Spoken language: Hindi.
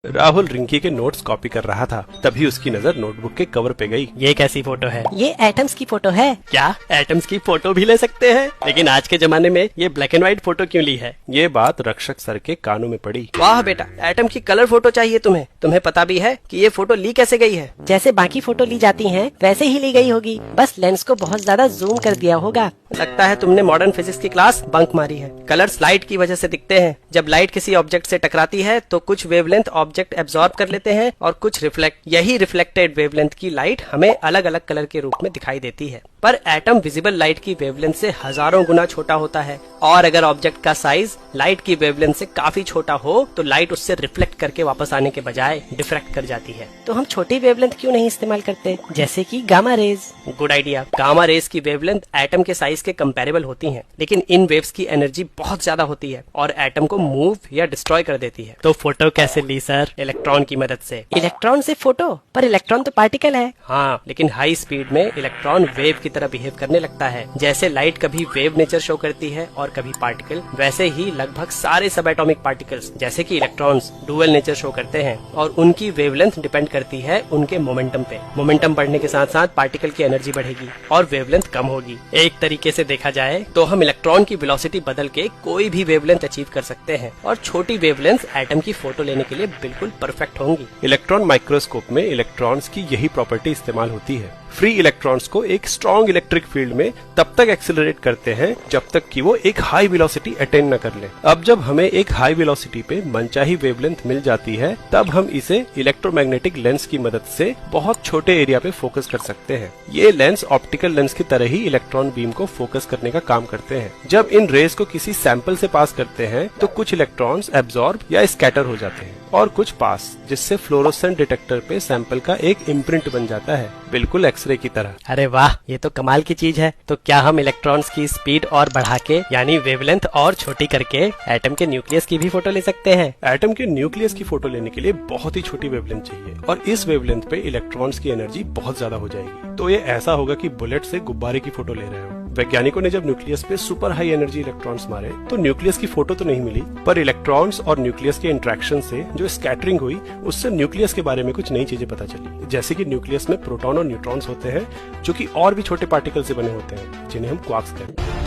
राहुल रिंकी के नोट्स कॉपी कर रहा था, तभी उसकी नजर नोटबुक के कवर पे गई। ये कैसी फोटो है? ये एटम्स की फोटो है। क्या एटम्स की फोटो भी ले सकते हैं? लेकिन आज के जमाने में ये ब्लैक एंड व्हाइट फोटो क्यों ली है? ये बात रक्षक सर के कानों में पड़ी। वाह बेटा, एटम की कलर फोटो चाहिए तुम्हें। तुम्हें पता भी है कि ये फोटो ली कैसे गई है? जैसे बाकी फोटो ली जाती हैं, वैसे ही ली गई होगी, बस लेंस को बहुत ज्यादा जूम कर दिया होगा। लगता है तुमने मॉडर्न फिजिक्स की क्लास बंक मारी है। कलर्स लाइट की वजह से दिखते हैं। जब लाइट किसी ऑब्जेक्ट से टकराती है तो कुछ वेवलेंथ ऑब्जेक्ट एब्जॉर्ब कर लेते हैं और कुछ रिफ्लेक्ट। यही रिफ्लेक्टेड वेवलेंथ की लाइट हमें अलग अलग कलर के रूप में दिखाई देती है। पर एटम विजिबल लाइट की वेवलेंथ से हजारों गुना छोटा होता है, और अगर ऑब्जेक्ट का साइज लाइट की वेवलेंथ से काफी छोटा हो तो लाइट उससे रिफ्लेक्ट करके वापस आने के बजाय डिफ्रैक्ट कर जाती है। तो हम छोटी वेवलेंथ क्यों नहीं इस्तेमाल करते, जैसे कि gamma rays? Good idea. Gamma rays की वेवलेंथ एटम के साइज के कंपैरेबल होती हैं, लेकिन इन वेव्स की एनर्जी बहुत ज्यादा होती है और एटम को मूव या डिस्ट्रॉय कर देती है। तो फोटो कैसे ली सर? इलेक्ट्रॉन की मदद से। इलेक्ट्रॉन से फोटो? पर इलेक्ट्रॉन तो पार्टिकल है। हाँ, लेकिन हाई स्पीड में इलेक्ट्रॉन वेव की तरह बिहेव करने लगता है। जैसे लाइट कभी वेव नेचर शो करती है और कभी पार्टिकल, वैसे ही लगभग सारे सब एटॉमिक पार्टिकल्स जैसे कि इलेक्ट्रॉन्स डुअल नेचर शो करते हैं, और उनकी वेवलेंथ डिपेंड करती है उनके मोमेंटम पे। मोमेंटम बढ़ने के साथ साथ पार्टिकल की एनर्जी बढ़ेगी और वेवलेंथ कम होगी। एक तरीके से देखा जाए तो हम इलेक्ट्रॉन की वेलोसिटी बदल के कोई भी वेवलेंथ अचीव कर सकते हैं, और छोटी वेवलेंथ एटम की फोटो लेने के लिए बिल्कुल परफेक्ट होंगी। इलेक्ट्रॉन माइक्रोस्कोप में इलेक्ट्रॉन्स की यही प्रॉपर्टी इस्तेमाल होती है। फ्री इलेक्ट्रॉन्स को एक स्ट्रॉन्ग इलेक्ट्रिक फील्ड में तब तक एक्सेलरेट करते हैं जब तक कि वो एक हाई वेलोसिटी अटेन न कर ले। अब जब हमें एक हाई वेलोसिटी पे मनचाही वेवलेंथ मिल जाती है, तब हम इसे इलेक्ट्रोमैग्नेटिक लेंस की मदद से बहुत छोटे एरिया पे फोकस कर सकते हैं। ये लेंस ऑप्टिकल लेंस की तरह ही इलेक्ट्रॉन बीम को फोकस करने का काम करते हैं। जब इन रेज को किसी सैंपल से पास करते हैं तो कुछ इलेक्ट्रॉन्स एब्जॉर्ब या स्कैटर हो जाते हैं और कुछ पास, जिससे फ्लोरोसेंट डिटेक्टर पे सैंपल का एक इम्प्रिंट बन जाता है, बिल्कुल एक्सरे की तरह। अरे वाह, ये तो कमाल की चीज है। तो क्या हम इलेक्ट्रॉन्स की स्पीड और बढ़ा के, यानी वेवलेंथ और छोटी करके एटम के न्यूक्लियस की भी फोटो ले सकते हैं? एटम के न्यूक्लियस की फोटो लेने के लिए बहुत ही छोटी वेवलेंथ चाहिए, और इस वेवलेंथ पे इलेक्ट्रॉन्स की एनर्जी बहुत ज्यादा हो जाएगी। तो ये ऐसा होगा कि बुलेट से गुब्बारे की फोटो ले रहे हो। वैज्ञानिकों ने जब न्यूक्लियस पे सुपर हाई एनर्जी इलेक्ट्रॉन्स मारे तो न्यूक्लियस की फोटो तो नहीं मिली, पर इलेक्ट्रॉन्स और न्यूक्लियस के इंटरेक्शन से जो स्कैटरिंग हुई, उससे न्यूक्लियस के बारे में कुछ नई चीजें पता चली। जैसे कि न्यूक्लियस में प्रोटॉन और न्यूट्रॉन्स होते हैं, जो कि और भी छोटे पार्टिकल से बने होते हैं, जिन्हें हम क्वार्क्स कहते हैं।